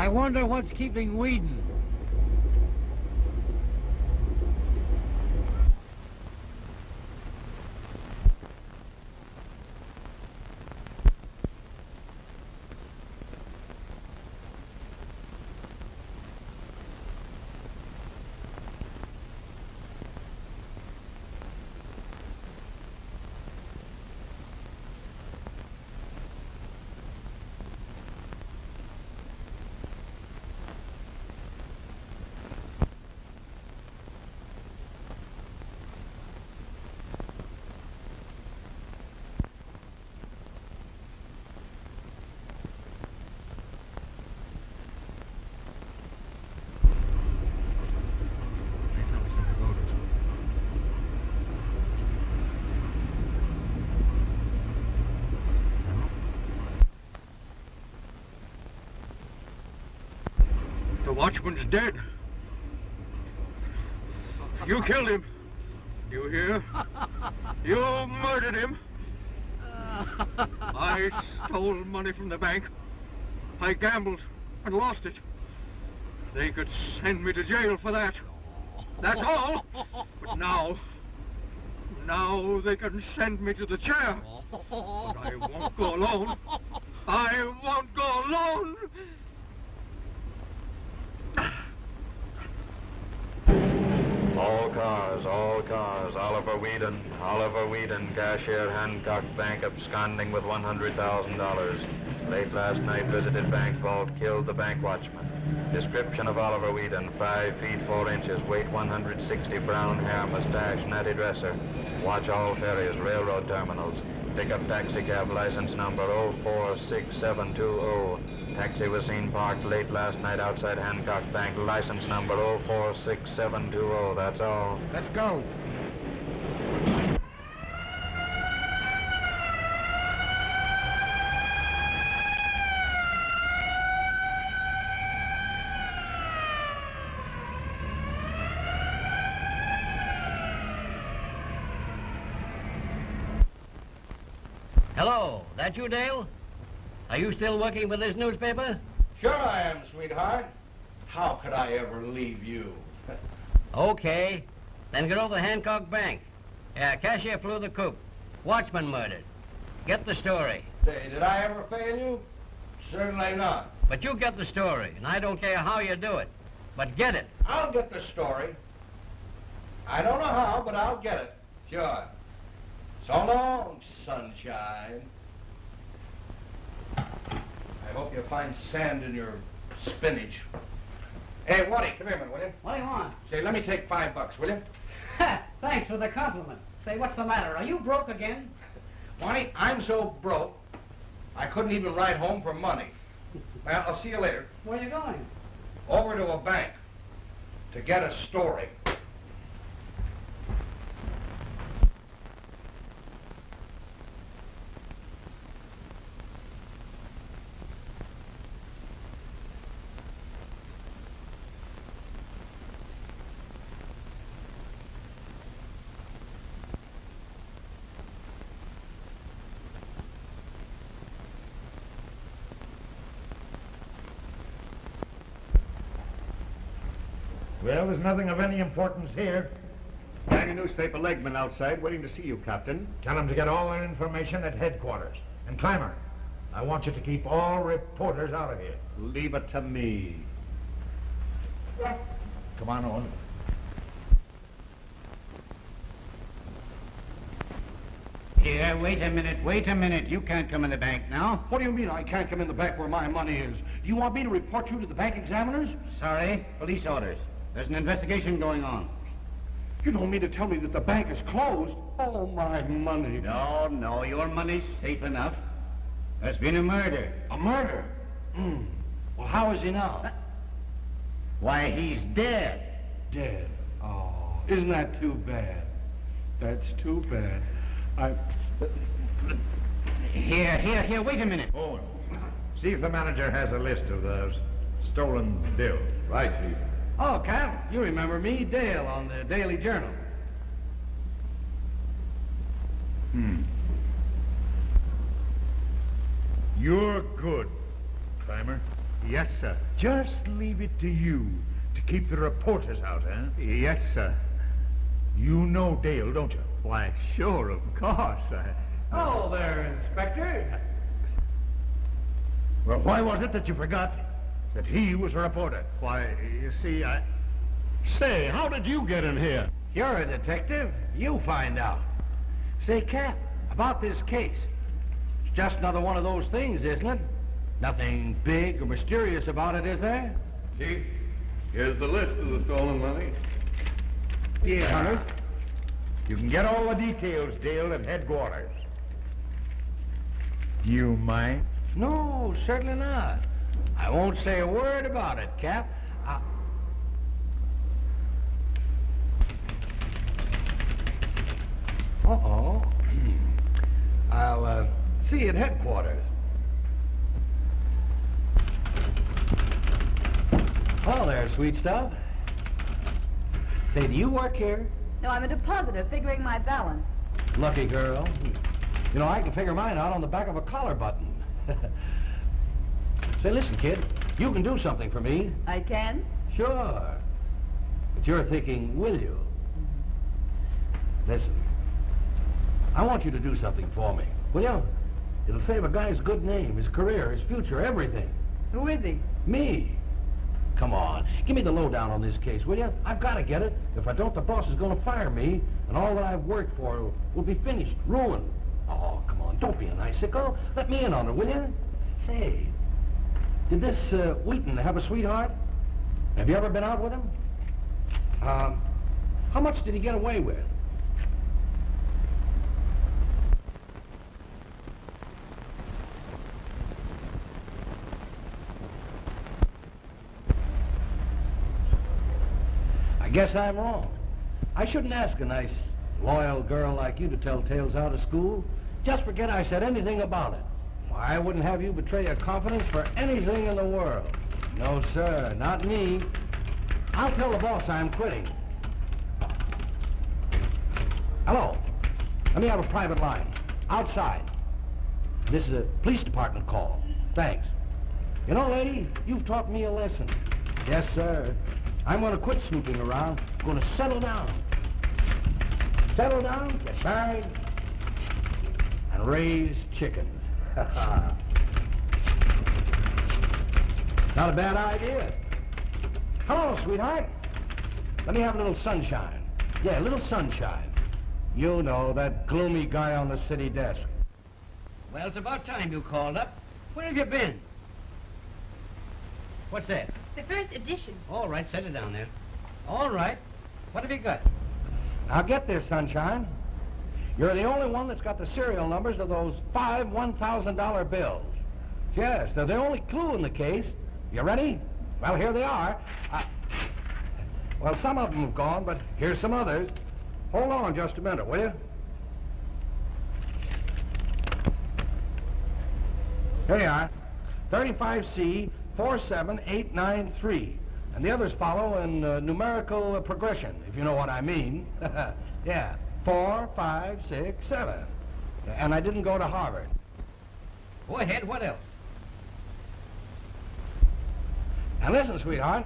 I wonder what's keeping Whedon. The watchman's dead. You killed him. You hear? You murdered him. I stole money from the bank. I gambled and lost it. They could send me to jail for that. That's all. But now they can send me to the chair. But I won't go alone. I won't go alone. All cars, Oliver Whedon, cashier, Hancock Bank, absconding with $100,000. Late last night visited bank vault, killed the bank watchman. Description of Oliver Whedon, 5 feet 4 inches, weight 160, brown hair, mustache, natty dresser. Watch all ferries, railroad terminals. Pickup taxi cab license number 046720. Taxi was seen parked late last night outside Hancock Bank. License number 046720. That's all. Let's go. Hello, that you, Dale? Are you still working for this newspaper? Sure I am, sweetheart. How could I ever leave you? Okay. Then get over to Hancock Bank. Cashier flew the coop. Watchman murdered. Get the story. Say, did I ever fail you? Certainly not. But you get the story, and I don't care how you do it. But get it. I'll get the story. I don't know how, but I'll get it. Sure. So long, sunshine. I hope you find sand in your spinach. Hey, Waddy, come here a minute, will you? What do you want? Say, let me take $5, will you? Thanks for the compliment. Say, what's the matter? Are you broke again? Waddy, I'm so broke, I couldn't even ride home for money. Well, I'll see you later. Where are you going? Over to a bank to get a story. Well, there's nothing of any importance here. Gang of newspaper legmen outside waiting to see you, Captain. Tell them to get all their information at headquarters. And Clymer, I want you to keep all reporters out of here. Leave it to me. Come on, Owen. Here, wait a minute. You can't come in the bank now. What do you mean I can't come in the bank where my money is? Do you want me to report you to the bank examiners? Sorry, police orders. There's an investigation going on. You don't mean to tell me that the bank is closed? Oh, my money. No, your money's safe enough. There's been a murder. A murder? Well, how is he now? Why, he's dead. Dead? Oh, isn't that too bad? That's too bad. Here, wait a minute. Owen, see if the manager has a list of those stolen bills. Right, Chief. Oh, Capt, you remember me, Dale, on the Daily Journal. You're good, Clymer. Yes, sir. Just leave it to you to keep the reporters out, huh? Yes, sir. You know Dale, don't you? Why, sure, of course. Oh, there, Inspector. Well, why was it that you forgot that he was a reporter? Why, you see, Say, how did you get in here? You're a detective. You find out. Say, Cap, about this case. It's just another one of those things, isn't it? Nothing big or mysterious about it, is there? Chief, here's the list of the stolen money. Yeah, Hunter. You can get all the details, Dale, at headquarters. Do you mind? No, certainly not. I won't say a word about it, Cap. Uh-oh. I'll, see you at headquarters. Hello there, sweet stuff. Say, do you work here? No, I'm a depositor figuring my balance. Lucky girl. You know, I can figure mine out on the back of a collar button. Say, listen, kid, you can do something for me. I can? Sure. But you're thinking, will you? Listen, I want you to do something for me, will you? It'll save a guy's good name, his career, his future, everything. Who is he? Me. Come on, give me the lowdown on this case, will you? I've got to get it. If I don't, the boss is going to fire me, and all that I've worked for will be finished, ruined. Oh, come on, don't be an icicle. Let me in on it, will you? Say, did this Wheaton have a sweetheart? Have you ever been out with him? How much did he get away with? I guess I'm wrong. I shouldn't ask a nice, loyal girl like you to tell tales out of school. Just forget I said anything about it. Why, I wouldn't have you betray your confidence for anything in the world. No, sir, not me. I'll tell the boss I'm quitting. Hello. Let me have a private line. Outside. This is a police department call. Thanks. You know, lady, you've taught me a lesson. Yes, sir. I'm going to quit snooping around. I'm going to settle down. Settle down, get married, and raise chickens. Not a bad idea. Hello, sweetheart. Let me have a little sunshine. Yeah, a little sunshine. You know, that gloomy guy on the city desk. Well, it's about time you called up. Where have you been? What's that? The first edition. All right, set it down there. All right. What have you got? Now get this, sunshine. You're the only one that's got the serial numbers of those 5 $1,000 bills. Yes, they're the only clue in the case. You ready? Well, here they are. Well, some of them have gone, but here's some others. Hold on just a minute, will you? Here you are. 35C 47893. And the others follow in numerical progression, if you know what I mean. Yeah, 4, 5, 6, 7. And I didn't go to Harvard. Go ahead, what else? And listen, sweetheart,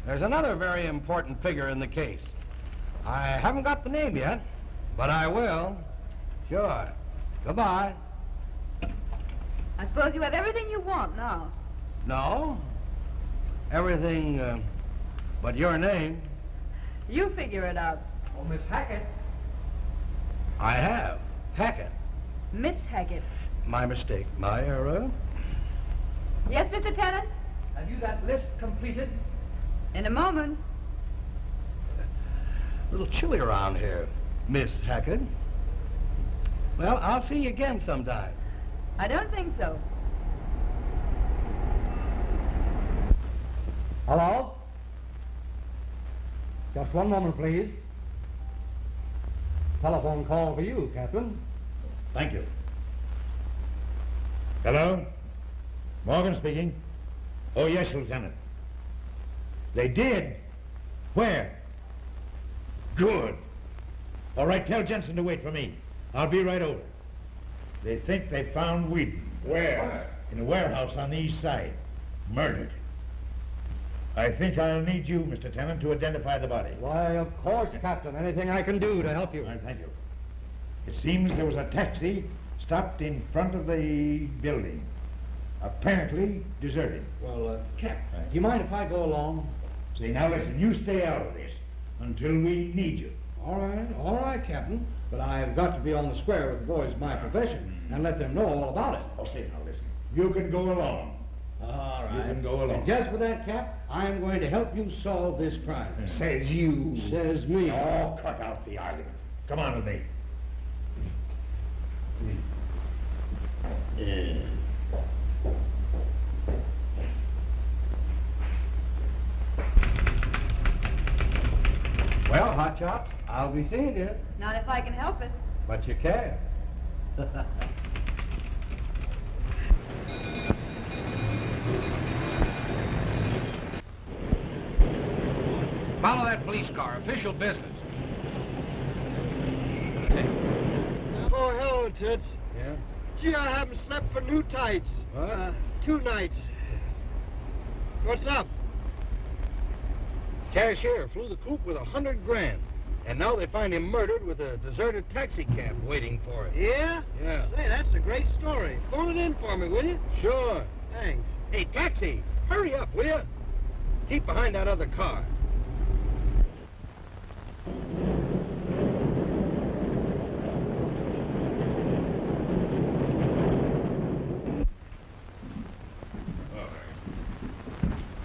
there's another very important figure in the case. I haven't got the name yet, but I will. Sure. Goodbye. I suppose you have everything you want now. No. Everything but your name. You figure it out. Oh, Miss Hackett. I have. Hackett. Miss Hackett. My mistake. My error. Yes, Mr. Tennant? Have you that list completed? In a moment. A little chilly around here, Miss Hackett. Well, I'll see you again sometime. I don't think so. Hello? Just one moment, please. Telephone call for you, Captain. Thank you. Hello? Morgan speaking. Oh, yes, Lieutenant. They did? Where? Good. All right, tell Jensen to wait for me. I'll be right over. They think they found Wheaton. Where? In a warehouse on the east side. Murdered. I think I'll need you, Mr. Tennant, to identify the body. Why, of course, Captain. Anything I can do to help you. I thank you. It seems there was a taxi stopped in front of the building. Apparently deserted. Well, Cap, do you mind if I go along? See, now listen, you stay out of this until we need you. All right, Captain. But I've got to be on the square with the boys of my profession and let them know all about it. Oh, say, now listen. You can go along. All right. You can go along. And just for that, Cap, I'm going to help you solve this crime. Says you. Says me. Oh, cut out the argument. Come on with me. Well, Hot Chop, I'll be seeing you. Not if I can help it. But you can. Follow that police car. Official business. Oh, hello, Toots. Yeah? Gee, I haven't slept for new tights. What? 2 nights. What's up? Cashier flew the coop with 100 grand. And now they find him murdered with a deserted taxi cab waiting for him. Yeah? Yeah. Say, that's a great story. Phone it in for me, will you? Sure. Thanks. Hey, taxi, hurry up, will you? Keep behind that other car.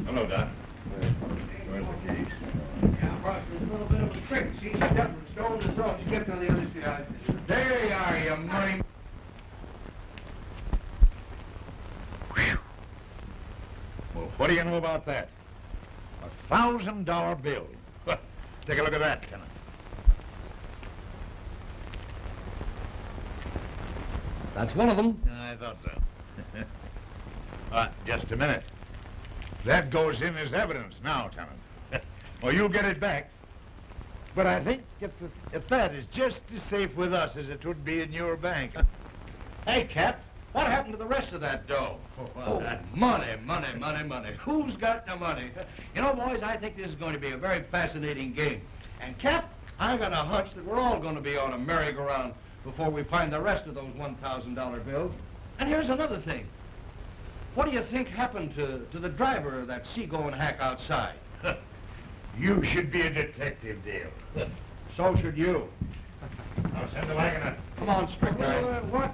Hello, Doc. Where's the keys? Yeah, boss, there's a little bit of a trick. See, she definitely stole the salt. She kept on the other side. There you are, you money. Well, what do you know about that? $1,000 bill. Take a look at that, Tennant. That's one of them. I thought so. Just a minute. That goes in as evidence now, Tennant. Well, you'll get it back. But I think if that is just as safe with us as it would be in your bank. Hey, Capt, what happened to the rest of that dough? Money. Who's got the money? You know, boys, I think this is going to be a very fascinating game. And, Cap, I got a hunch that we're all going to be on a merry-go-round before we find the rest of those $1,000 bills. And here's another thing. What do you think happened to the driver of that seagoing hack outside? You should be a detective, Dale. So should you. I'll send the wagon up. Come on, Strickland. What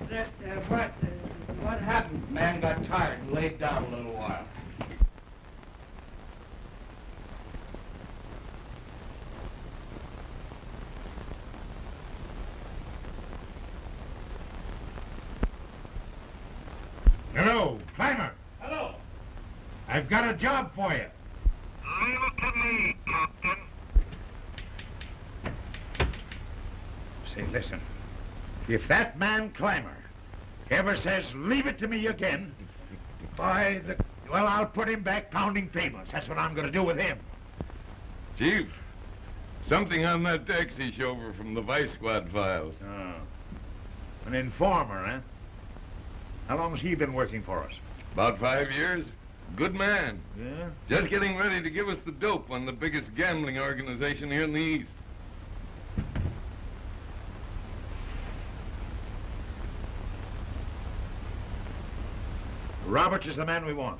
happened? Man got tired and laid down a little while. Hello, Clymer. Hello. I've got a job for you. Leave it to me, Captain. Say, listen. If that man Clymer ever says, leave it to me again, well, I'll put him back pounding pavements. That's what I'm going to do with him. Chief, something on that taxi chauffeur from the Vice Squad files. Oh. An informer, huh? How long's he been working for us? About 5 years. Good man. Yeah? Just getting ready to give us the dope on the biggest gambling organization here in the East. Roberts is the man we want.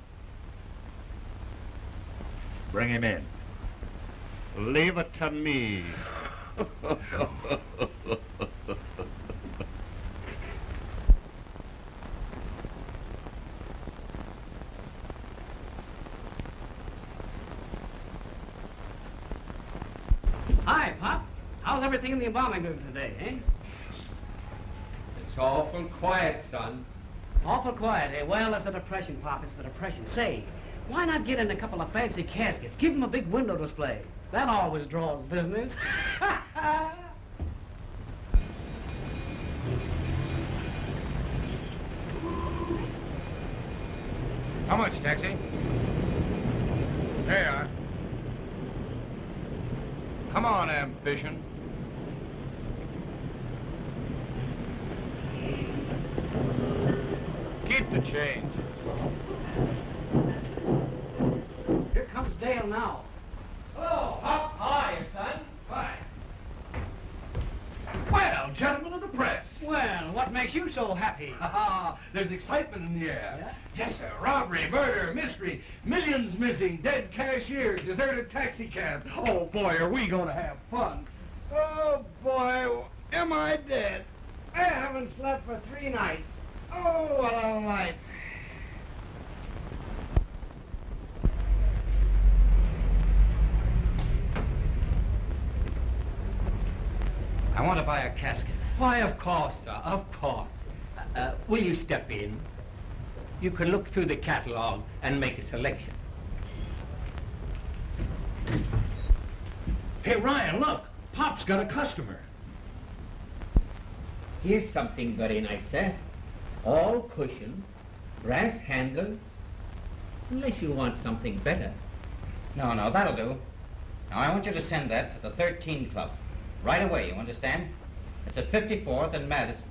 Bring him in. Leave it to me. Hi, Pop. How's everything in the embalming business today, eh? It's awful quiet, son. Awful quiet, eh? Well, it's the depression, Pop. It's the depression. Say, why not get in a couple of fancy caskets? Give them a big window display. That always draws business. How much, taxi? There you are. Come on, ambition. Keep the change. now. Hello, Hop. How are you, son? Fine. Well, gentlemen of the press. Well, what makes you so happy? There's excitement in the air. Yeah? Yes, sir. Robbery, murder, mystery, millions missing, dead cashier, deserted taxi cab. Oh, boy, are we going to have fun. Oh, boy, am I dead? I haven't slept for 3 nights. Oh, what a life. I want to buy a casket. Why, of course, sir, of course. Will you step in? You can look through the catalog and make a selection. Hey, Ryan, look. Pop's got a customer. Here's something very nice, sir. All cushion, brass handles, unless you want something better. No, that'll do. Now, I want you to send that to the 13 Club. Right away, you understand? It's at 54th and Madison.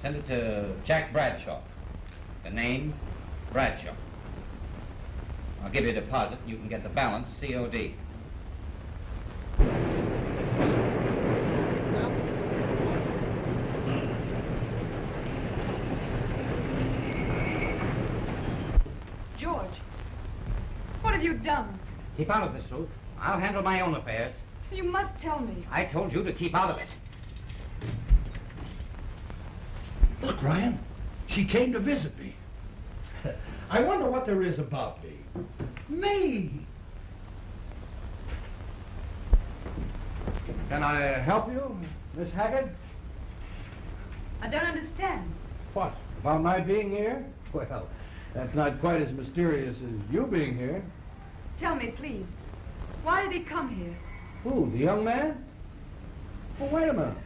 Send it to Jack Bradshaw. The name, Bradshaw. I'll give you a deposit. You can get the balance, COD. George, what have you done? Keep out of this, Ruth. I'll handle my own affairs. You must tell me. I told you to keep out of it. Look, Ryan, she came to visit me. I wonder what there is about me. Me! Can I help you, Miss Hackett? I don't understand. What? About my being here? Well, that's not quite as mysterious as you being here. Tell me, please. Why did he come here? Who, the young man? Well, wait a minute.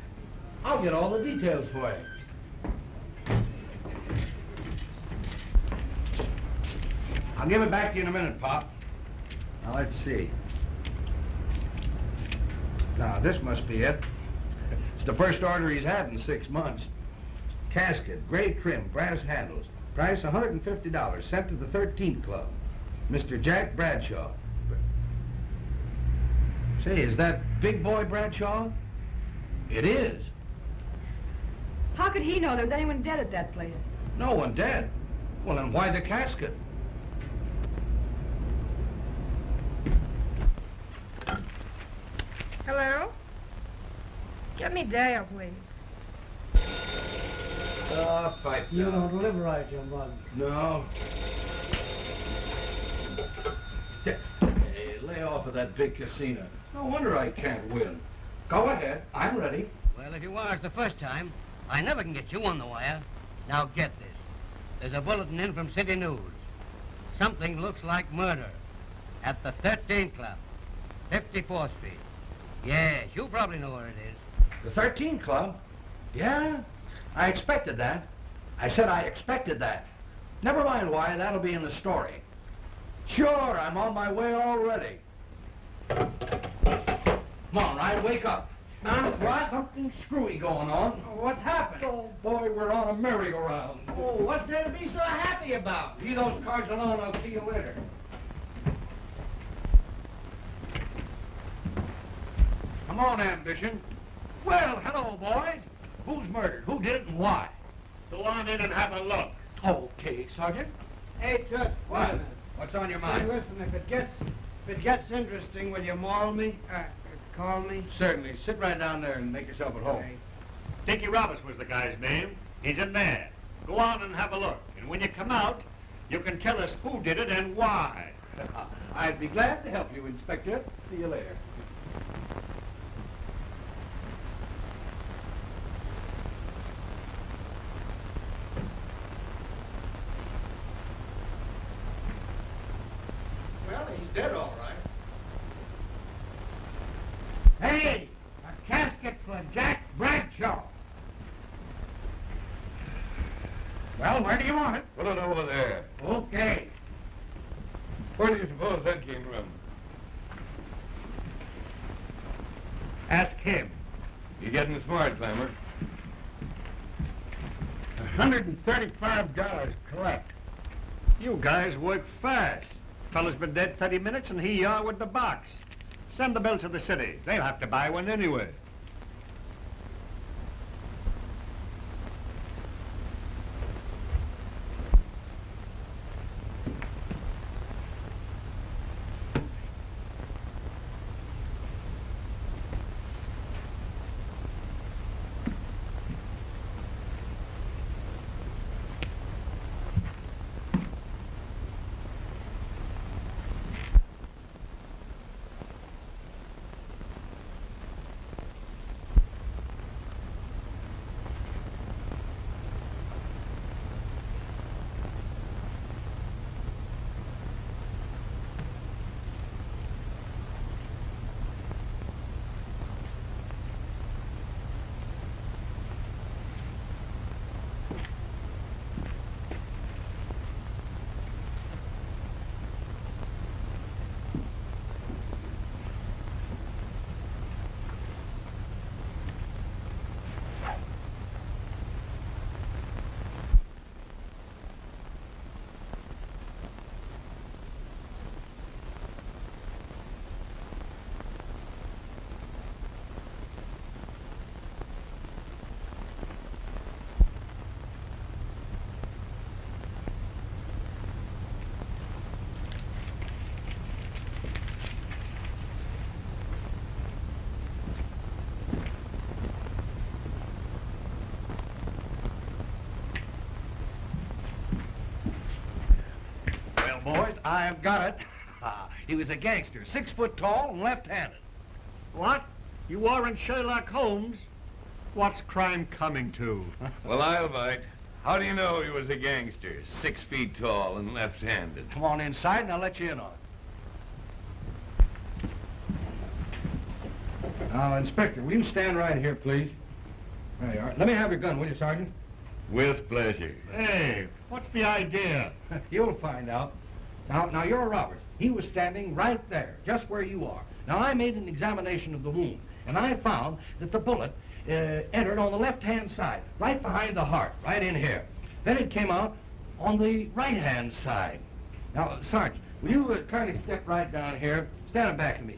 I'll get all the details for you. I'll give it back to you in a minute, Pop. Now, let's see. Now, this must be it. It's the first order he's had in 6 months. Casket, gray trim, brass handles. Price $150, sent to the 13th Club. Mr. Jack Bradshaw. Say, is that big boy Bradshaw? It is. How could he know there was anyone dead at that place? No one dead. Well, then why the casket? Hello? Get me Dale, please. Fight You don't live right, young bud. No. Hey, lay off of that big casino. No wonder I can't win. Go ahead. I'm ready. Well, if you were us the first time, I never can get you on the wire. Now get this. There's a bulletin in from City News. Something looks like murder at the 13th Club, 54th Street. Yes, you probably know where it is. The 13th Club? Yeah, I expected that. I said I expected that. Never mind why, that'll be in the story. Sure, I'm on my way already. Come on, Ryan, wake up. Now, what? Something screwy going on. What's happened? Oh, boy, we're on a merry-go-round. Oh, what's there to be so happy about? Leave those cards alone. I'll see you later. Come on, Ambition. Well, hello, boys. Who's murdered? Who did it and why? Go on in and have a look. Okay, Sergeant. Hey, Tut, wait a minute. What's on your Hey, mind? listen, if it gets interesting, will you call me? Certainly. Sit right down there and make yourself at home. Okay. Dickie Roberts was the guy's name. He's in there. Go on and have a look. And when you come out, you can tell us who did it and why. I'd be glad to help you, Inspector. See you later. Well, he's dead, all right. Hey, a casket for Jack Bradshaw. Well, where do you want it? Put it over there. Okay. Where do you suppose that came from? Ask him. You getting smart, Clymer. $135 collect. You guys work fast. Fella's been dead 30 minutes and he with the box. Send the bill to the city. They'll have to buy one anyway. Boys, I've got it. He was a gangster, 6 foot tall and left-handed. What? You weren't Sherlock Holmes? What's crime coming to? Well, I'll bite. How do you know he was a gangster, 6 feet tall and left-handed? Come on inside and I'll let you in on it. Now, Inspector, will you stand right here, please? There you are. Let me have your gun, will you, Sergeant? With pleasure. Hey, what's the idea? You'll find out. Now, you're Roberts. He was standing right there, just where you are. Now, I made an examination of the wound, and I found that the bullet entered on the left-hand side, right behind the heart, right in here. Then it came out on the right-hand side. Now, Sergeant, will you kindly step right down here? Stand back of me.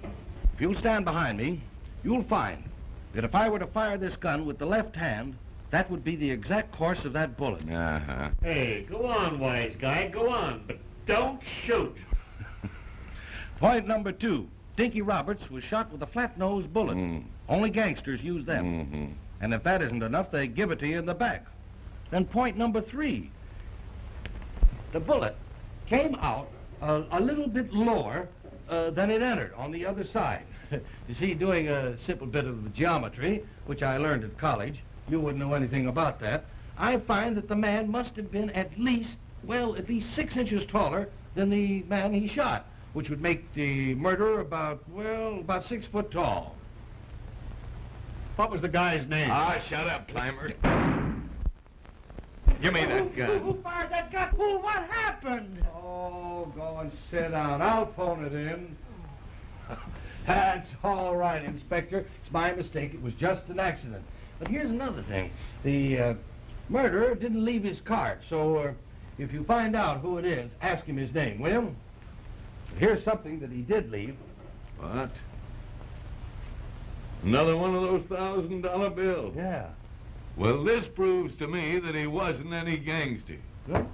If you'll stand behind me, you'll find that if I were to fire this gun with the left hand, that would be the exact course of that bullet. Uh-huh. Hey, go on, wise guy, go on, but don't shoot. Point number 2. Dinky Roberts was shot with a flat-nosed bullet. Only gangsters use them. And if that isn't enough, they give it to you in the back. Then point number 3. The bullet came out a little bit lower than it entered on the other side. You see, doing a simple bit of geometry, which I learned at college, you wouldn't know anything about that, I find that the man must have been at least 6 inches taller than the man he shot, which would make the murderer about 6 foot tall. What was the guy's name? Ah, shut up, Clymer. Give me that gun. Who fired that gun? Who? What happened? Oh, go and sit down. I'll phone it in. That's all right, Inspector. It's my mistake. It was just an accident. But here's another thing. The murderer didn't leave his card, so if you find out who it is, ask him his name, will you? Here's something that he did leave. What? Another one of those $1,000 bills? Yeah. Well, this proves to me that he wasn't any gangster. Good.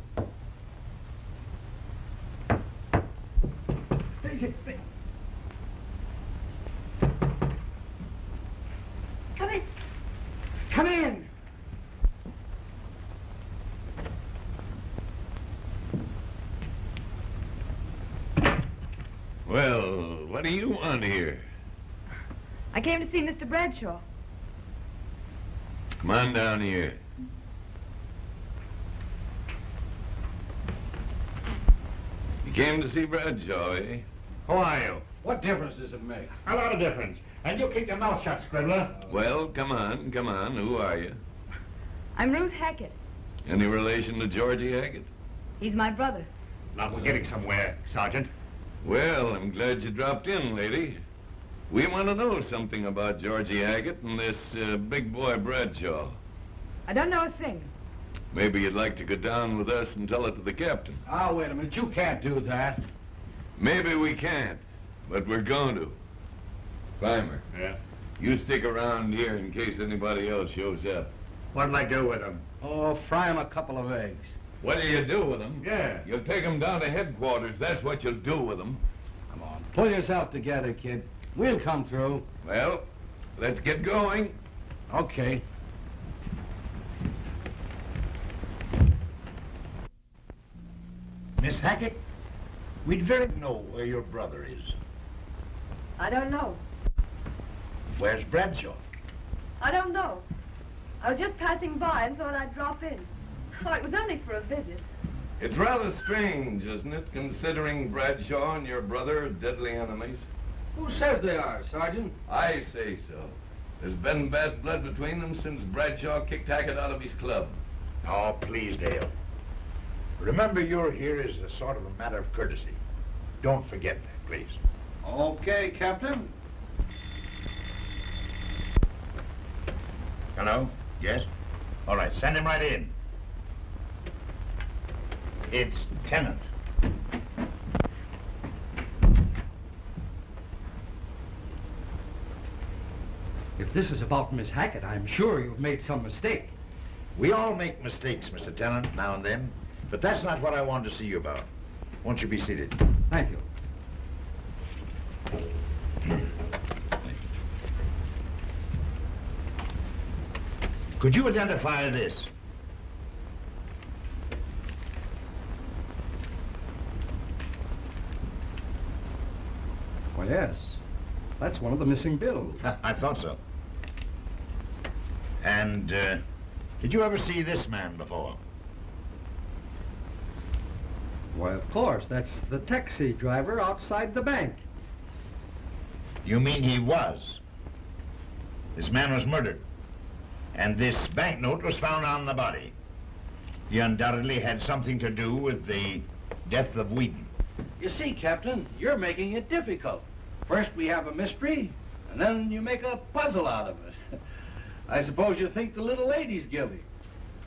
Come in. Come in. Well, what do you want here? I came to see Mr. Bradshaw. Come on down here. You came to see Bradshaw, eh? Who are you? What difference does it make? A lot of difference. And you keep your mouth shut, scribbler. Well, come on. Who are you? I'm Ruth Hackett. Any relation to Georgie Hackett? He's my brother. Now, we're getting somewhere, Sergeant. Well, I'm glad you dropped in, lady. We want to know something about Georgie Hackett and this big boy Bradshaw. I don't know a thing. Maybe you'd like to go down with us and tell it to the captain. Oh, wait a minute. You can't do that. Maybe we can't, but we're going to. Clymer. Yeah? You stick around here in case anybody else shows up. What'll I do with him? Oh, fry him a couple of eggs. What do you do with them? Yeah. You'll take them down to headquarters. That's what you'll do with them. Come on, pull yourself together, kid. We'll come through. Well, let's get going. Okay. Miss Hackett, we'd very know where your brother is. I don't know. Where's Bradshaw? I don't know. I was just passing by and thought I'd drop in. Oh, it was only for a visit. It's rather strange, isn't it, considering Bradshaw and your brother are deadly enemies? Who says they are, Sergeant? I say so. There's been bad blood between them since Bradshaw kicked Hackett out of his club. Oh, please, Dale. Remember, you're here as a sort of a matter of courtesy. Don't forget that, please. Okay, Captain. Hello? Yes? All right, send him right in. It's Tennant. If this is about Miss Hackett, I'm sure you've made some mistake. We all make mistakes, Mr. Tennant, now and then. But that's not what I wanted to see you about. Won't you be seated? Thank you. Could you identify this? Well, yes. That's one of the missing bills. I thought so. And, did you ever see this man before? Why, of course. That's the taxi driver outside the bank. You mean he was? This man was murdered. And this banknote was found on the body. He undoubtedly had something to do with the death of Whedon. You see, Captain, you're making it difficult. First we have a mystery, and then you make a puzzle out of it. I suppose you think the little lady's guilty.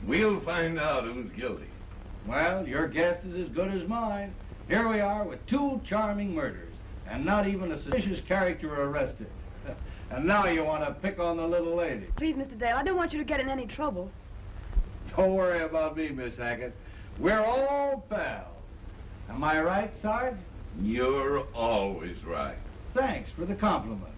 We'll find out who's guilty. Well, your guess is as good as mine. Here we are with two charming murders, and not even a suspicious character arrested. And now you want to pick on the little lady. Please, Mr. Dale, I don't want you to get in any trouble. Don't worry about me, Miss Hackett. We're all pals. Am I right, Sarge? You're always right. Thanks for the compliment.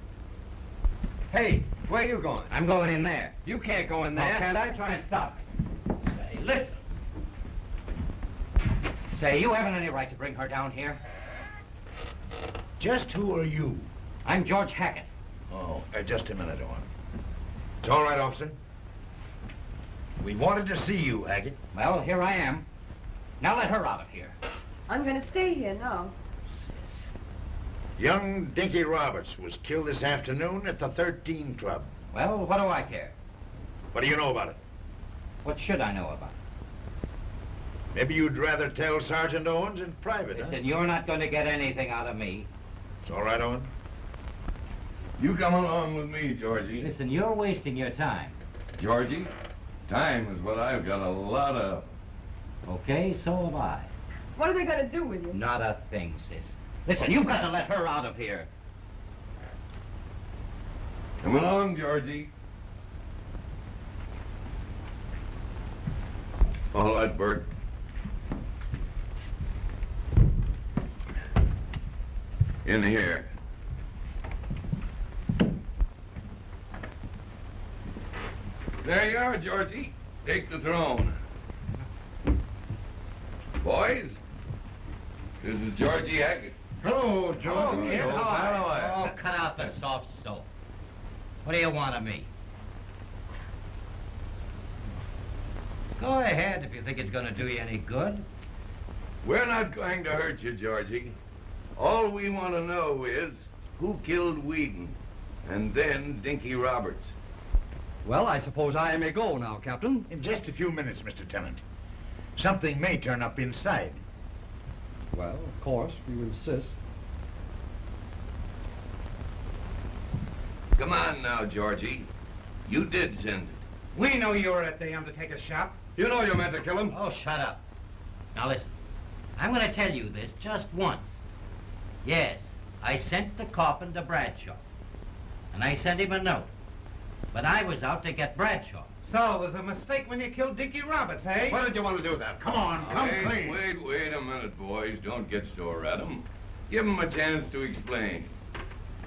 Hey, where are you going? I'm going in there. You can't go in there. Oh, can't I? Try and stop me. Say, listen. Say, you haven't any right to bring her down here. Just who are you? I'm George Hackett. Oh, just a minute, Owen. It's all right, officer. We wanted to see you, Hackett. Well, here I am. Now let her out of here. I'm going to stay here now. Young Dinky Roberts was killed this afternoon at the 13 Club. Well, what do I care? What do you know about it? What should I know about it? Maybe you'd rather tell Sergeant Owens in private, Listen, you're not going to get anything out of me. It's all right, Owen. You come along with me, Georgie. Listen, you're wasting your time. Georgie, time is what I've got a lot of. Okay, so have I. What are they going to do with you? Not a thing, sis. Listen, you've got to let her out of here. Come along, Georgie. All right, Bert. In here. There you are, Georgie. Take the throne. Boys, this is Georgie Hackett. Hello, George. Oh, kid, oh, cut out the soft soap. What do you want of me? Go ahead if you think it's going to do you any good. We're not going to hurt you, Georgie. All we want to know is who killed Whedon, and then Dinky Roberts. Well, I suppose I may go now, Captain. In just a few minutes, Mr. Tennant. Something may turn up inside. Well, of course, if you insist. Come on now, Georgie. You did send it. We know you were at the undertaker shop. You know you meant to kill him. Oh, shut up. Now listen, I'm going to tell you this just once. Yes, I sent the coffin to Bradshaw. And I sent him a note. But I was out to get Bradshaw. So it was a mistake when you killed Dickie Roberts, eh? Why did you want to do that? Come on, come clean. Wait a minute, boys. Don't get sore at him. Give him a chance to explain.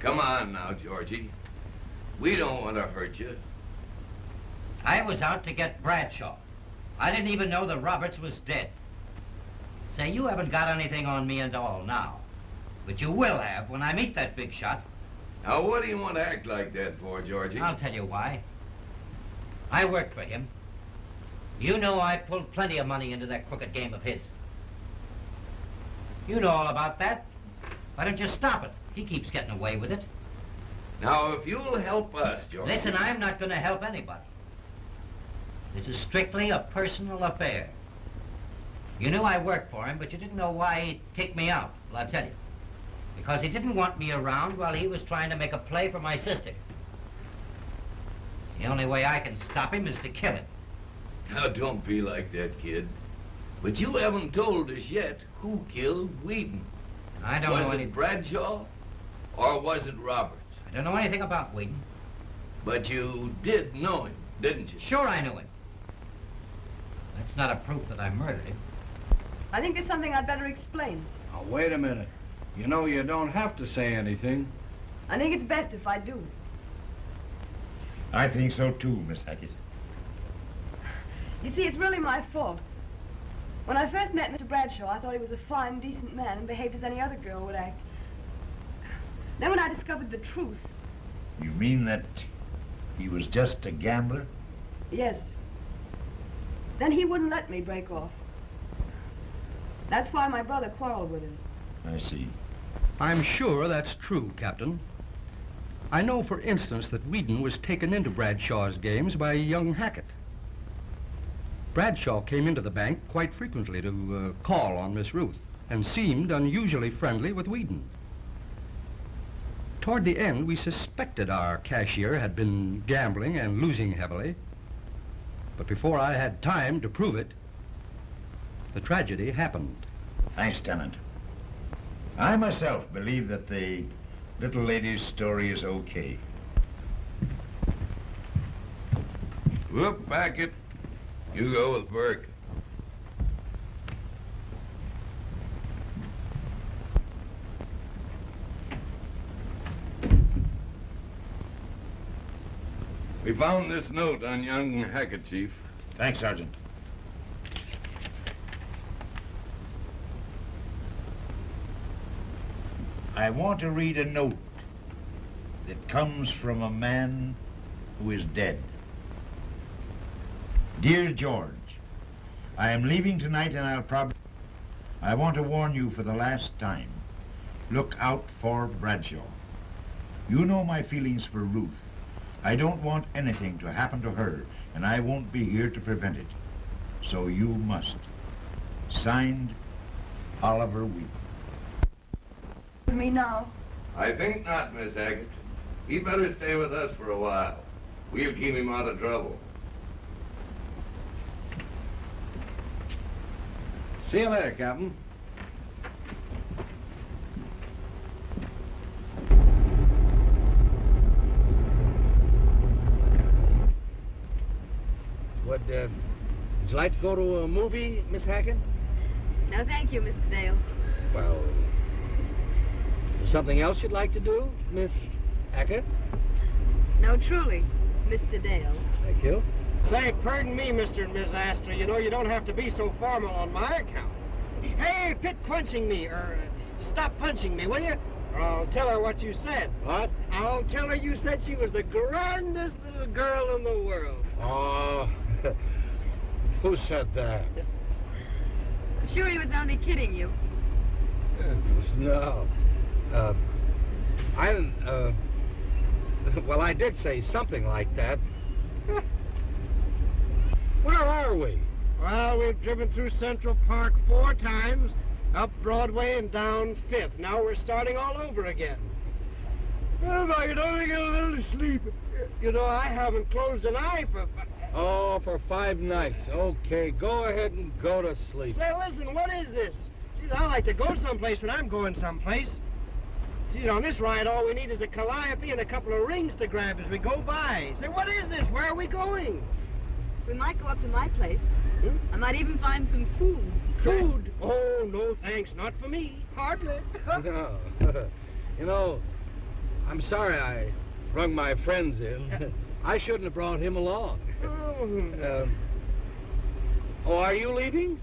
Come on now, Georgie. We don't want to hurt you. I was out to get Bradshaw. I didn't even know that Roberts was dead. Say, you haven't got anything on me at all now. But you will have when I meet that big shot. Now, what do you want to act like that for, Georgie? I'll tell you why. I worked for him. You know I pulled plenty of money into that crooked game of his. You know all about that. Why don't you stop it? He keeps getting away with it. Now, if you'll help us, Georgie... Listen, I'm not going to help anybody. This is strictly a personal affair. You knew I worked for him, but you didn't know why he kicked me out. Well, I'll tell you. Because he didn't want me around while he was trying to make a play for my sister. The only way I can stop him is to kill him. Now, don't be like that, kid. But you haven't told us yet who killed Whedon. I don't know Was it Bradshaw, or was it Roberts? I don't know anything about Whedon. But you did know him, didn't you? Sure I knew him. That's not a proof that I murdered him. I think there's something I'd better explain. Now, wait a minute. You know you don't have to say anything. I think it's best if I do. I think so too, Miss Hackett. You see, it's really my fault. When I first met Mr. Bradshaw, I thought he was a fine, decent man and behaved as any other girl would act. Then when I discovered the truth... You mean that he was just a gambler? Yes. Then he wouldn't let me break off. That's why my brother quarreled with him. I see. I'm sure that's true, Captain. I know, for instance, that Whedon was taken into Bradshaw's games by young Hackett. Bradshaw came into the bank quite frequently to call on Miss Ruth and seemed unusually friendly with Whedon. Toward the end, we suspected our cashier had been gambling and losing heavily. But before I had time to prove it, the tragedy happened. Thanks, Tennant. I myself believe that the little lady's story is okay. Whoop, Hackett. You go with Burke. We found this note on young Hackett, Chief. Thanks, Sergeant. I want to read a note that comes from a man who is dead. Dear George, I am leaving tonight and I want to warn you for the last time. Look out for Bradshaw. You know my feelings for Ruth. I don't want anything to happen to her, and I won't be here to prevent it. So you must. Signed, Oliver Wheaton. With me now? I think not, Miss Hackett. He'd better stay with us for a while. We'll keep him out of trouble. See you later, Captain. Would you like to go to a movie, Miss Hackett? No, thank you, Mr. Dale. Well, is there something else you'd like to do, Miss Hackett? No, truly, Mr. Dale. Thank you. Say, pardon me, Mr. and Miss Astor. You know, you don't have to be so formal on my account. Hey, quit punching me, or stop punching me, will you? Or I'll tell her what you said. What? I'll tell her you said she was the grandest little girl in the world. Oh, who said that? I'm sure he was only kidding you. No. Well, I did say something like that. Where are we? Well, we've driven through Central Park 4 times, up Broadway and down 5th. Now we're starting all over again. Well, if I could only get a little sleep. You know, I haven't closed an eye for... Oh, for 5 nights. Okay, go ahead and go to sleep. Say, listen, what is this? Geez, I like to go someplace when I'm going someplace. See, on this ride, all we need is a calliope and a couple of rings to grab as we go by. Say, what is this? Where are we going? We might go up to my place. I might even find some food. Food? Oh, no thanks. Not for me. Hardly. No. You know, I'm sorry I rung my friends in. I shouldn't have brought him along. Oh, are you leaving?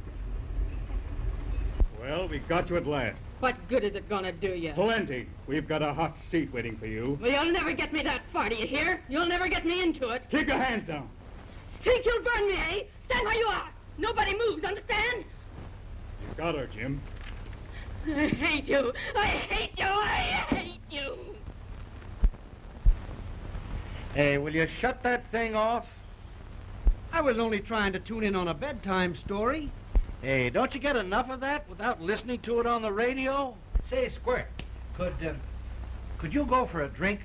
Well, we got you at last. What good is it gonna do you? Plenty. We've got a hot seat waiting for you. Well, you'll never get me that far, do you hear? You'll never get me into it. Keep your hands down. Think you'll burn me, eh? Stand where you are. Nobody moves, understand? You got her, Jim. I hate you. I hate you. I hate you. Hey, will you shut that thing off? I was only trying to tune in on a bedtime story. Hey, don't you get enough of that without listening to it on the radio? Say, Squirt, could you go for a drink?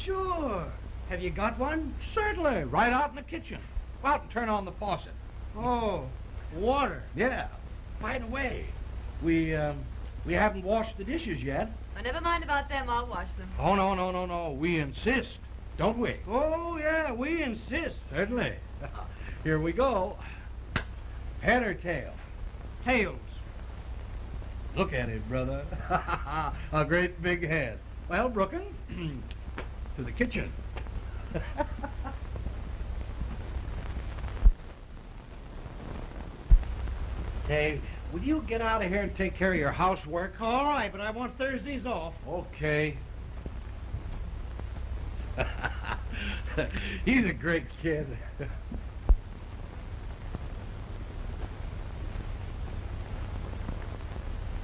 Sure. Have you got one? Certainly, right out in the kitchen. Go out and turn on the faucet. Oh, water. Yeah. By the way, we haven't washed the dishes yet. Oh, never mind about them. I'll wash them. Oh, no. We insist, don't we? Oh, yeah, we insist. Certainly. Here we go. Head or tail? Tails. Look at it, brother. A great big head. Well, Brookins, to the kitchen. Dave, will you get out of here and take care of your housework? All right, but I want Thursdays off. Okay. He's a great kid.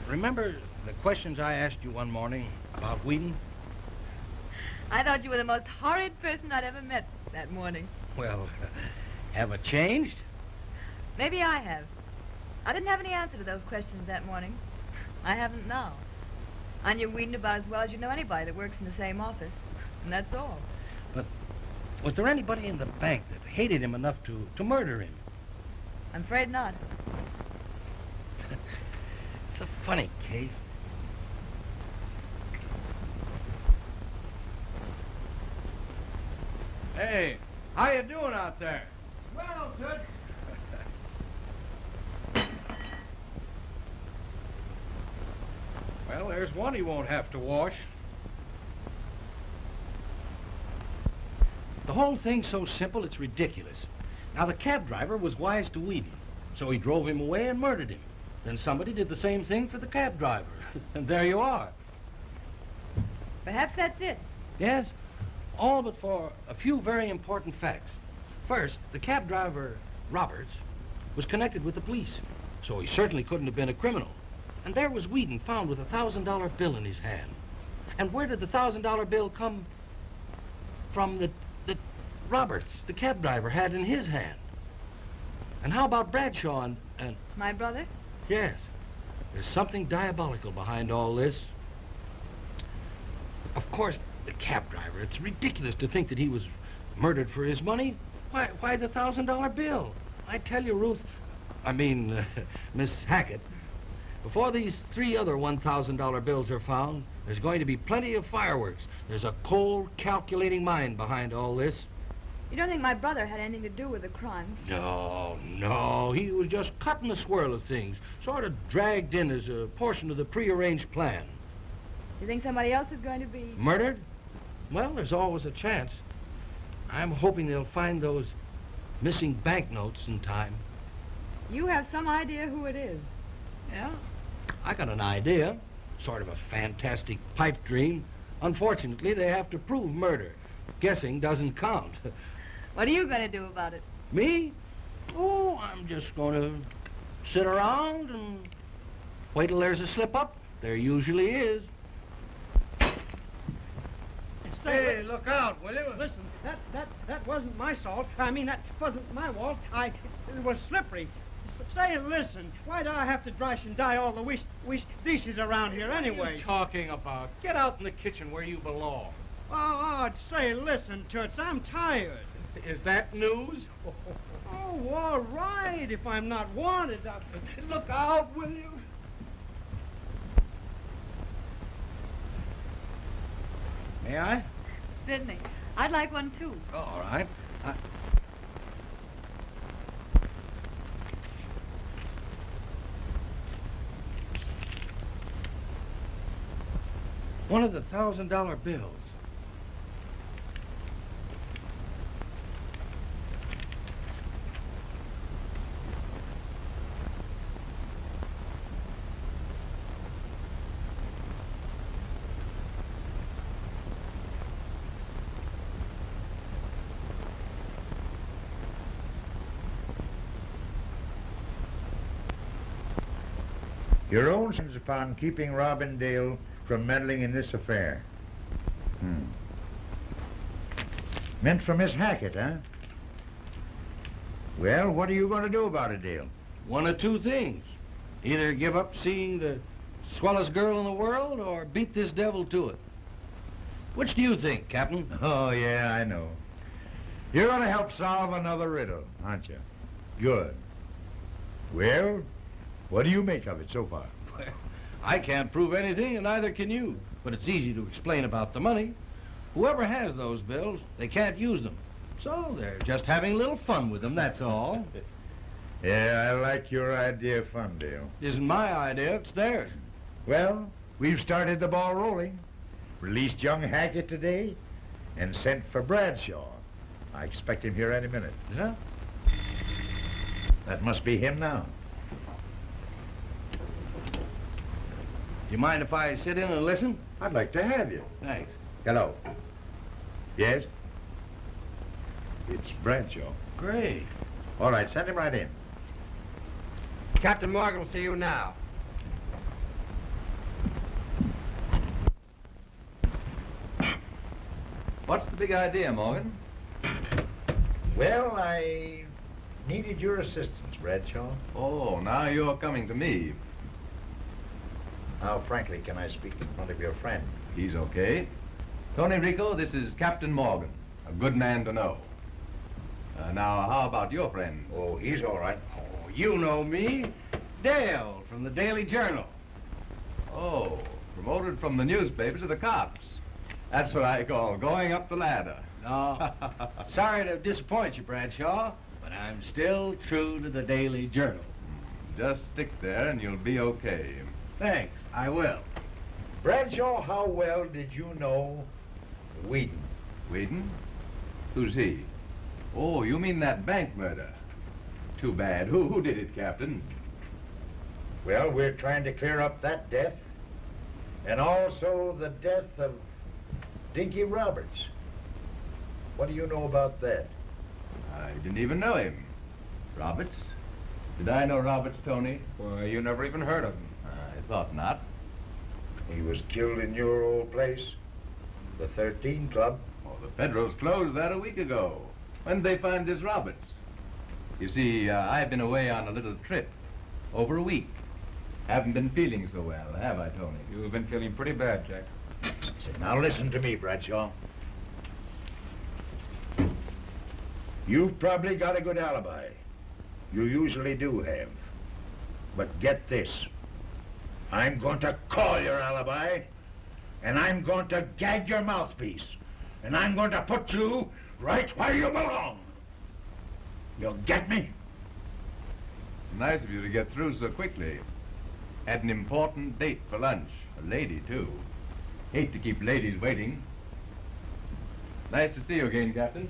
Remember the questions I asked you one morning about Whedon? I thought you were the most horrid person I'd ever met that morning. Well, have it changed? Maybe I have. I didn't have any answer to those questions that morning. I haven't now. I knew Whedon about as well as you know anybody that works in the same office. And that's all. But was there anybody in the bank that hated him enough to murder him? I'm afraid not. It's a funny case. Hey, how you doing out there? Well, Toots. Well, there's one he won't have to wash. The whole thing's so simple, it's ridiculous. Now, the cab driver was wise to Whedon, so he drove him away and murdered him. Then somebody did the same thing for the cab driver. And there you are. Perhaps that's it. Yes, all but for a few very important facts. First, the cab driver, Roberts, was connected with the police, so he certainly couldn't have been a criminal. And there was Whedon found with a $1,000 bill in his hand. And where did the $1,000 bill come from that Roberts, the cab driver, had in his hand? And how about Bradshaw and... My brother? Yes. There's something diabolical behind all this. Of course, the cab driver, it's ridiculous to think that he was murdered for his money. Why the $1,000 bill? I tell you, Ruth, Miss Hackett, before these 3 other $1,000 bills are found, there's going to be plenty of fireworks. There's a cold, calculating mind behind all this. You don't think my brother had anything to do with the crime? No. He was just caught in the swirl of things, sort of dragged in as a portion of the prearranged plan. You think somebody else is going to be... Murdered? Well, there's always a chance. I'm hoping they'll find those missing banknotes in time. You have some idea who it is? Yeah, I got an idea. Sort of a fantastic pipe dream. Unfortunately, they have to prove murder. Guessing doesn't count. What are you going to do about it? Me? Oh, I'm just going to sit around and wait till there's a slip-up. There usually is. Hey, look out, will you? Listen, that wasn't my fault. That wasn't my fault. It was slippery. Say, listen, why do I have to brush and dye all the wish dishes around here anyway? What are you talking about? Get out in the kitchen where you belong. Oh, say, listen, Toots, I'm tired. Is that news? Oh, all right, if I'm not wanted. Look out, will you? May I? Sidney, I'd like one too. Oh, all right. One of the $1,000 bills. Your own sins upon keeping Robin Dale from meddling in this affair. Meant for Miss Hackett, huh? Well, what are you going to do about it, Dale? One of two things. Either give up seeing the swellest girl in the world or beat this devil to it. Which do you think, Captain? Oh, yeah, I know. You're going to help solve another riddle, aren't you? Good. Well, what do you make of it so far? I can't prove anything, and neither can you. But it's easy to explain about the money. Whoever has those bills, they can't use them. So they're just having a little fun with them, that's all. Yeah, I like your idea of fun, Dale. Isn't my idea, it's theirs. Well, we've started the ball rolling. Released young Hackett today and sent for Bradshaw. I expect him here any minute. Yeah? That must be him now. Do you mind if I sit in and listen? I'd like to have you. Thanks. Hello. Yes? It's Bradshaw. Great. All right, send him right in. Captain Morgan will see you now. What's the big idea, Morgan? Well, I needed your assistance, Bradshaw. Oh, now you're coming to me. How frankly can I speak in front of your friend? He's okay. Tony Rico, this is Captain Morgan. A good man to know. Now, how about your friend? Oh, he's all right. Oh, you know me. Dale from the Daily Journal. Oh, promoted from the newspaper to the cops. That's what I call going up the ladder. No, sorry to disappoint you, Bradshaw, but I'm still true to the Daily Journal. Just stick there and you'll be okay. Thanks, I will. Bradshaw, how well did you know Whedon? Whedon? Who's he? Oh, you mean that bank murder? Too bad. Who did it, Captain? Well, we're trying to clear up that death, and also the death of Dinky Roberts. What do you know about that? I didn't even know him. Roberts? Did I know Roberts, Tony? Why, you never even heard of him. I thought not. He was killed in your old place, the 13 Club. Oh, the Federals closed that a week ago. When did they find this Roberts? You see, I've been away on a little trip. Over a week. Haven't been feeling so well, have I, Tony? You've been feeling pretty bad, Jack. Now listen to me, Bradshaw. You've probably got a good alibi. You usually do have. But get this. I'm going to call your alibi, and I'm going to gag your mouthpiece, and I'm going to put you right where you belong. You get me? Nice of you to get through so quickly. Had an important date for lunch. A lady, too. Hate to keep ladies waiting. Nice to see you again, Captain.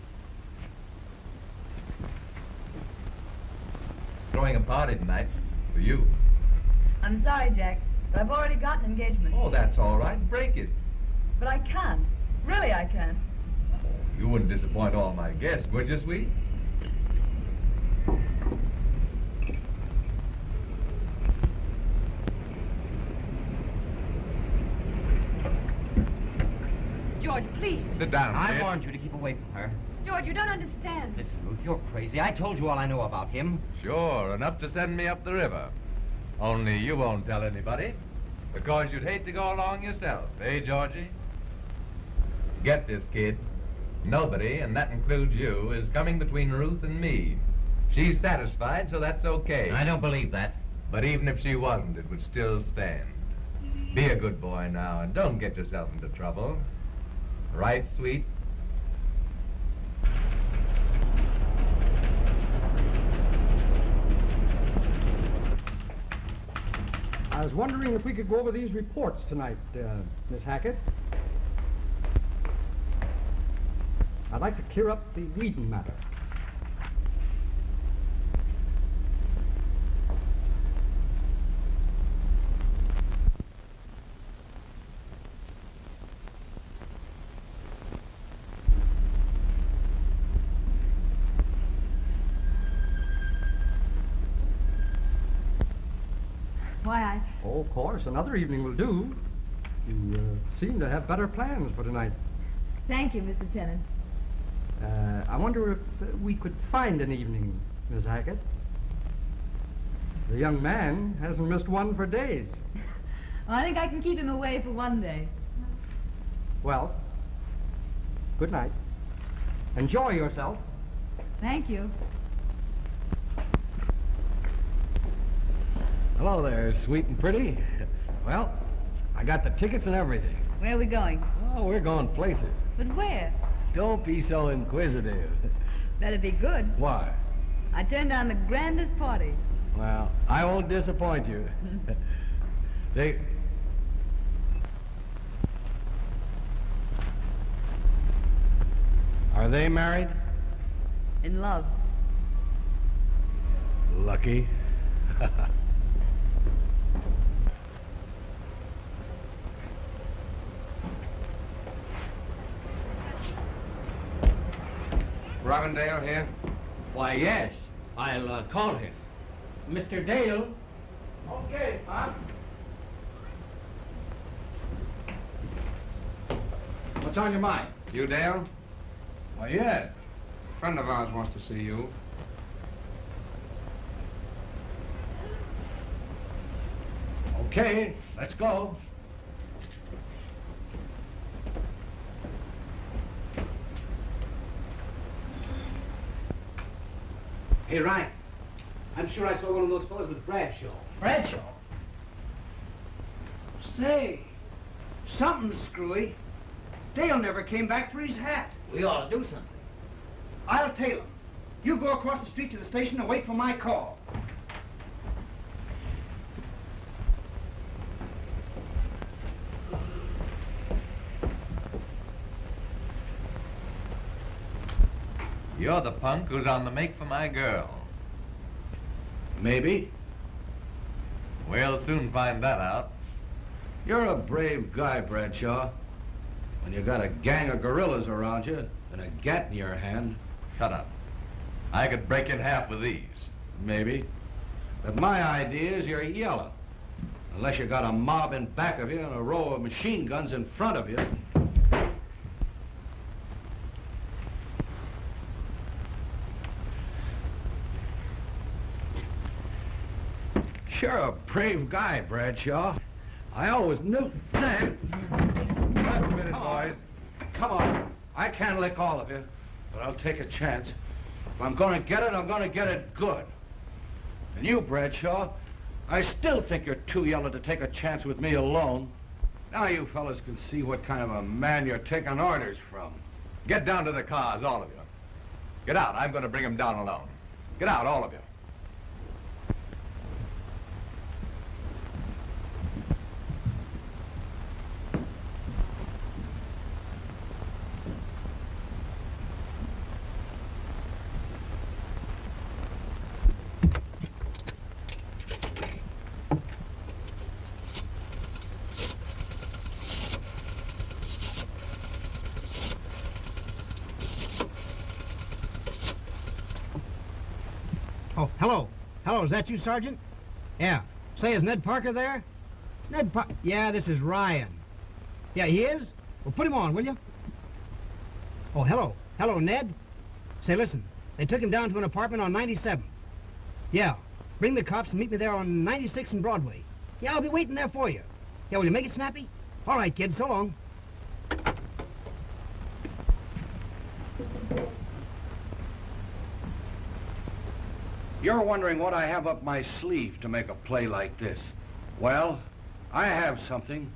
Throwing a party tonight for you. I'm sorry, Jack, but I've already got an engagement. Oh, that's all right. Break it. But I can't. Really, I can't. You wouldn't disappoint all my guests, would you, sweet? George, please. Sit down, I Ed. warned you to keep away from her. George, you don't understand. Listen, Ruth, you're crazy. I told you all I know about him. Sure, enough to send me up the river. Only you won't tell anybody, because you'd hate to go along yourself, eh, Georgie? Get this, kid. Nobody, and that includes you, is coming between Ruth and me. She's satisfied, so that's okay. I don't believe that. But even if she wasn't, it would still stand. Be a good boy now, and don't get yourself into trouble. Right, sweet? I was wondering if we could go over these reports tonight, Miss Hackett. I'd like to clear up the Whedon matter. Why, Oh, of course, another evening will do. You seem to have better plans for tonight. Thank you, Mr. Tennant. I wonder if we could find an evening, Miss Hackett. The young man hasn't missed one for days. I think I can keep him away for one day. Well, good night. Enjoy yourself. Thank you. Hello there, sweet and pretty. Well, I got the tickets and everything. Where are we going? Oh, we're going places. But where? Don't be so inquisitive. Better be good. Why? I turned down the grandest party. Well, I won't disappoint you. Are they married? In love. Lucky. Robindale here? Why, yes. I'll call him. Mr. Dale. Okay, Pop. What's on your mind? You, Dale? Why, yeah. A friend of ours wants to see you. Okay, let's go. Hey, Ryan. I'm sure I saw one of those fellas with Bradshaw. Bradshaw? Say, something's screwy. Dale never came back for his hat. We ought to do something. I'll tail him. You go across the street to the station and wait for my call. You're the punk who's on the make for my girl. Maybe. We'll soon find that out. You're a brave guy, Bradshaw. When you got a gang of gorillas around you and a gat in your hand. Shut up. I could break in half with these. Maybe. But my idea is you're yellow. Unless you got a mob in back of you and a row of machine guns in front of you. You're a brave guy, Bradshaw. I always knew that. Wait a minute, boys. Come on. I can't lick all of you, but I'll take a chance. If I'm going to get it, I'm going to get it good. And you, Bradshaw, I still think you're too yellow to take a chance with me alone. Now you fellas can see what kind of a man you're taking orders from. Get down to the cars, all of you. Get out. I'm going to bring him down alone. Get out, all of you. Oh, hello. Hello, is that you, Sergeant? Yeah. Say, is Ned Parker there? Ned Parker? Yeah, this is Ryan. Yeah, he is? Well, put him on, will you? Oh, hello. Hello, Ned. Say, listen, they took him down to an apartment on 97th. Yeah. Bring the cops and meet me there on 96 and Broadway. Yeah, I'll be waiting there for you. Yeah, will you make it snappy? All right, kid, so long. You're wondering what I have up my sleeve to make a play like this. Well, I have something.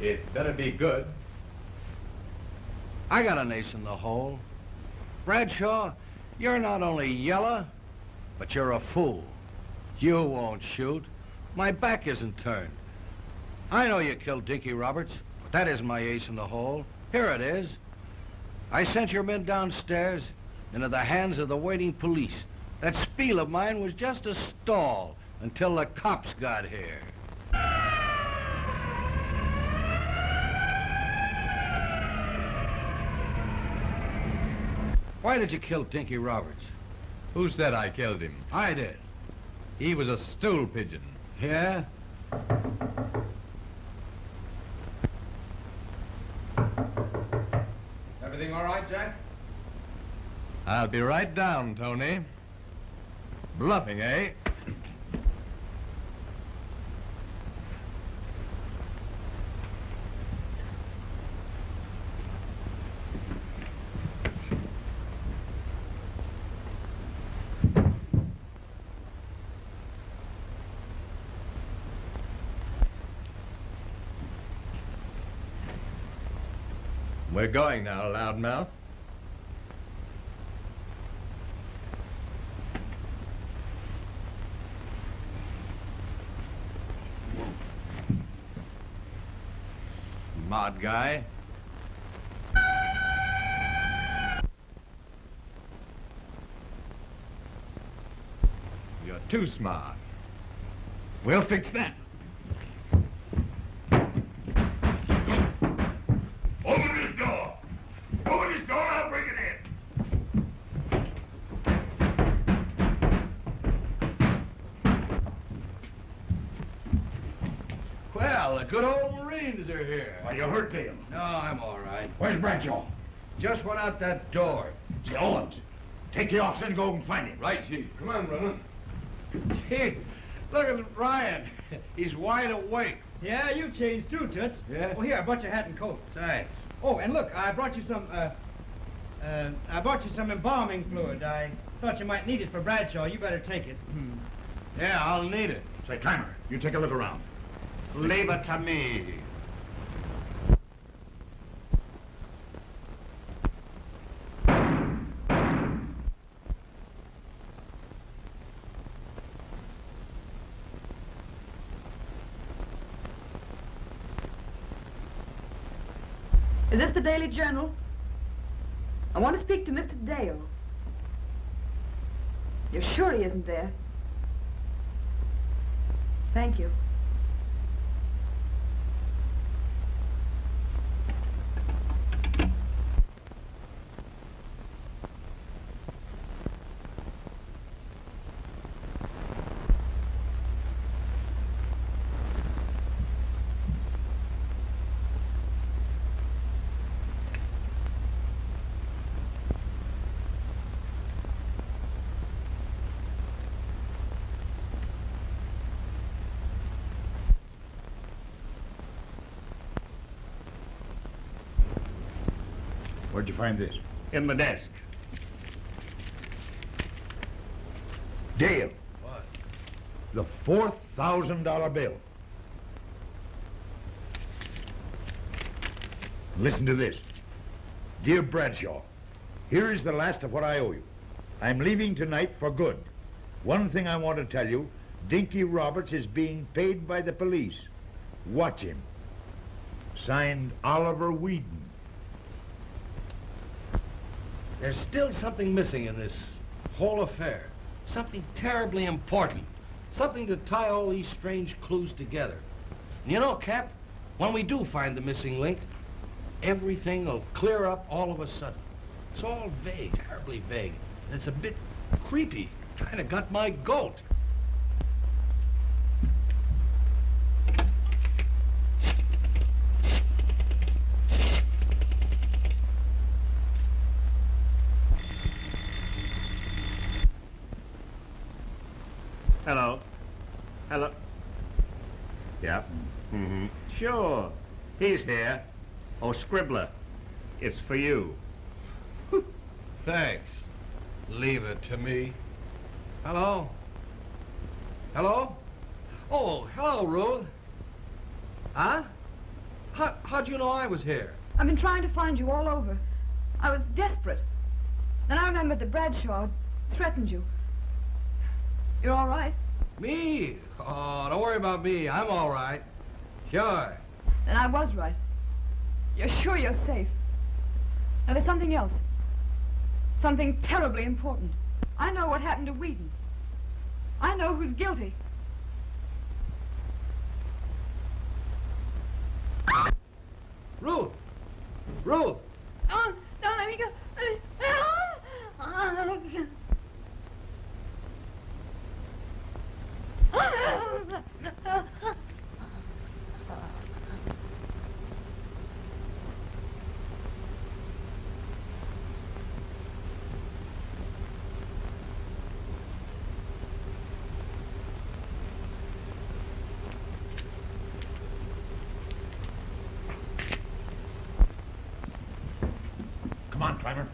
It better be good. I got an ace in the hole. Bradshaw, you're not only yellow, but you're a fool. You won't shoot. My back isn't turned. I know you killed Dinky Roberts, but that isn't my ace in the hole. Here it is. I sent your men downstairs into the hands of the waiting police. That spiel of mine was just a stall until the cops got here. Why did you kill Dinky Roberts? Who said I killed him? I did. He was a stool pigeon. Yeah? Everything all right, Jack? I'll be right down, Tony. Bluffing, eh? We're going now, loudmouth. Smart guy. You're too smart. We'll fix that. Open this door! Open this door, I'll break it in! Well, the good old Marines are here. Are you hurt, Dale? No, I'm all right. Where's Bradshaw? Just went out that door. It's Owens. Take the officer and go and find him. Right, Chief. Come on, brother. Gee, look at Bryant. He's wide awake. Yeah, you changed too, Toots. Yeah? Well, here, I brought your hat and coat. Thanks. Oh, and look, I brought you some embalming fluid. I thought you might need it for Bradshaw. You better take it. Yeah, I'll need it. Say, Clymer, you take a look around. Leave it to me. Is this the Daily Journal? I want to speak to Mr. Dale. You're sure he isn't there? Thank you. Where'd you find this? In the desk. Dale. What? The $4,000 bill. Listen to this. Dear Bradshaw, here is the last of what I owe you. I'm leaving tonight for good. One thing I want to tell you, Dinky Roberts is being paid by the police. Watch him. Signed, Oliver Whedon. There's still something missing in this whole affair. Something terribly important. Something to tie all these strange clues together. And you know, Cap, when we do find the missing link, everything will clear up all of a sudden. It's all vague, terribly vague. And it's a bit creepy. Kind of got my goat. Hello. Hello. Yeah. Mm-hmm. Sure. He's here. Oh, Scribbler. It's for you. Thanks. Leave it to me. Hello? Hello? Oh, hello, Ruth. Huh? How'd you know I was here? I've been trying to find you all over. I was desperate. Then I remembered that Bradshaw had threatened you. You're all right? Me? Oh, don't worry about me. I'm all right. Sure. And I was right. You're sure you're safe. Now, there's something else. Something terribly important. I know what happened to Whedon. I know who's guilty. Ruth! Ruth! Oh, don't let me go. Come on, Clymer.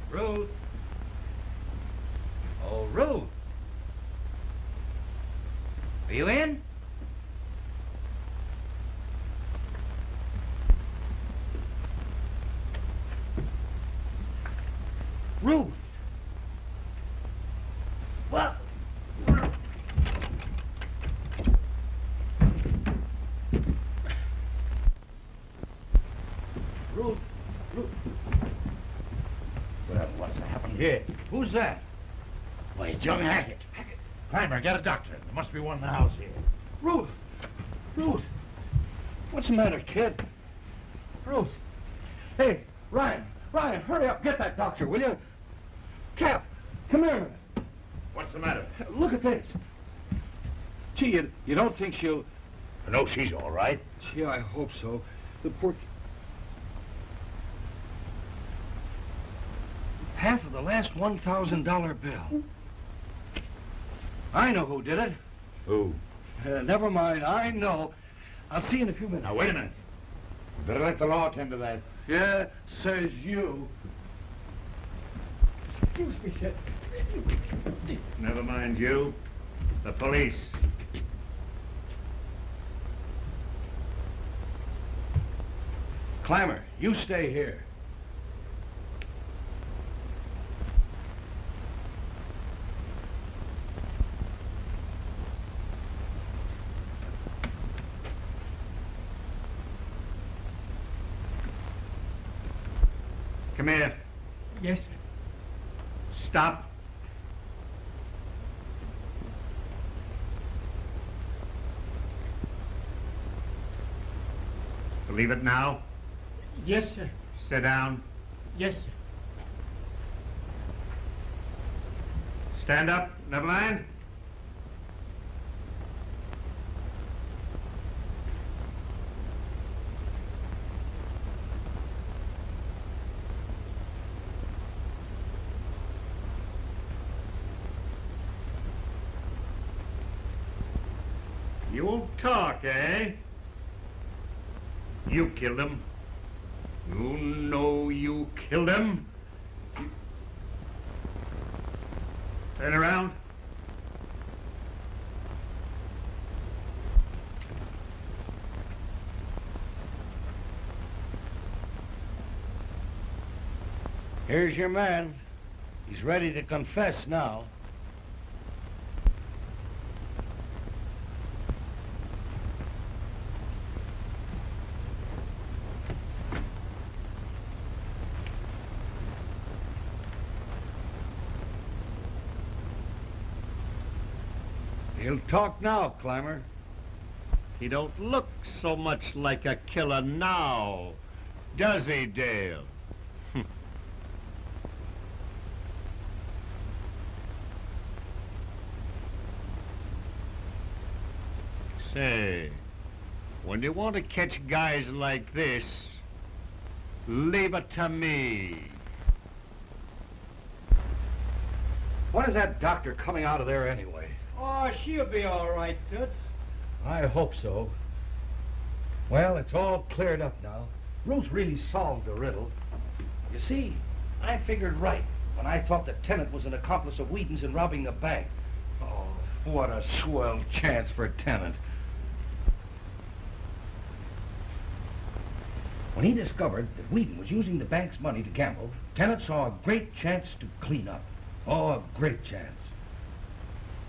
Ruth. Oh, Ruth. Are you in? Ruth. Well. Ruth. Well, what's happened here? Who's that? Why, it's young Hackett. Clymer, get a doctor. There must be one in the house here. Ruth! Ruth! What's the matter, kid? Ruth! Hey, Ryan! Ryan, hurry up! Get that doctor, will you? Capt, come here a minute. What's the matter? Look at this. Gee, you don't think she'll... No, she's all right. Gee, I hope so. The poor... Half of the last $1,000 bill. I know who did it. Who? Never mind, I know. I'll see you in a few minutes. Now, wait a minute. Better let the law attend to that. Yeah, says you. Excuse me, sir. Never mind you. The police. Clymer, you stay here. Come here. Yes, sir. Stop. Believe it now? Yes, sir. Sit down. Yes, sir. Stand up, Neverland. You won't talk, eh? You killed him. You know you killed him. Turn around. Here's your man. He's ready to confess now. He'll talk now, Clymer. He don't look so much like a killer now, does he, Dale? Say, when you want to catch guys like this, leave it to me. When is that doctor coming out of there anyway? Oh, she'll be all right, Toots. I hope so. Well, it's all cleared up now. Ruth really solved the riddle. You see, I figured right when I thought that Tennant was an accomplice of Whedon's in robbing the bank. Oh, What a swell chance for Tennant. When he discovered that Whedon was using the bank's money to gamble, Tennant saw a great chance to clean up. Oh, a great chance.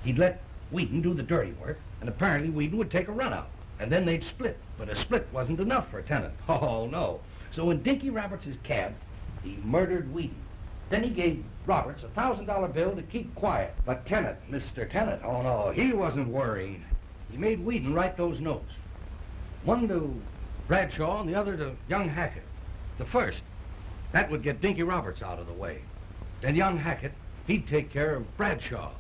He'd let Whedon do the dirty work, and apparently Whedon would take a run out, and then they'd split. But a split wasn't enough for Tennant. Oh, no. So in Dinky Roberts' cab, he murdered Whedon. Then he gave Roberts a $1,000 bill to keep quiet. But Tennant, Mr. Tennant, oh no, he wasn't worrying. He made Whedon write those notes. One to Bradshaw and the other to young Hackett. The first, that would get Dinky Roberts out of the way. Then young Hackett, he'd take care of Bradshaw.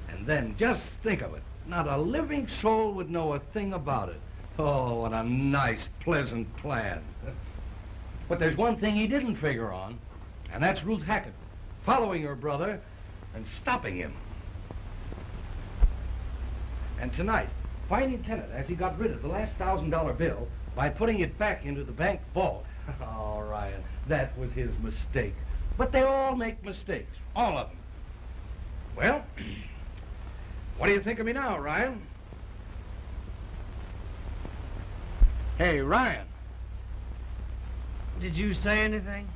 And then, just think of it, not a living soul would know a thing about it. Oh, what a nice, pleasant plan. But there's one thing he didn't figure on, and that's Ruth Hackett, following her brother and stopping him. And tonight, finding Tennant as he got rid of the last $1,000 bill by putting it back into the bank vault. Oh, Ryan, that was his mistake. But they all make mistakes, all of them. Well, what do you think of me now, Ryan? Hey, Ryan. Did you say anything?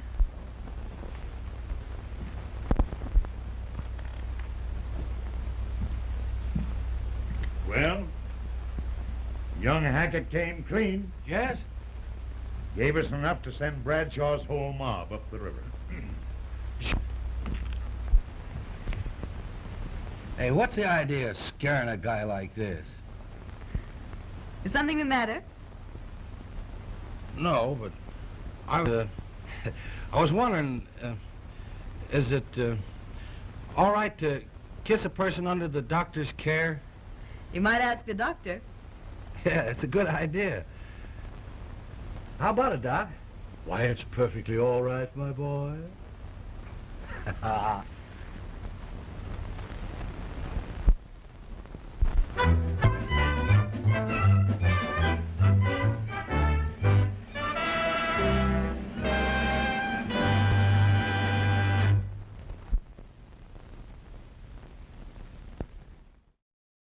Well, young Hackett came clean. Yes? Gave us enough to send Bradshaw's whole mob up the river. Hey, what's the idea of scaring a guy like this? Is something the matter? No, but I was wondering, is it all right to kiss a person under the doctor's care? You might ask the doctor. Yeah, it's a good idea. How about it, Doc? Why, it's perfectly all right, my boy.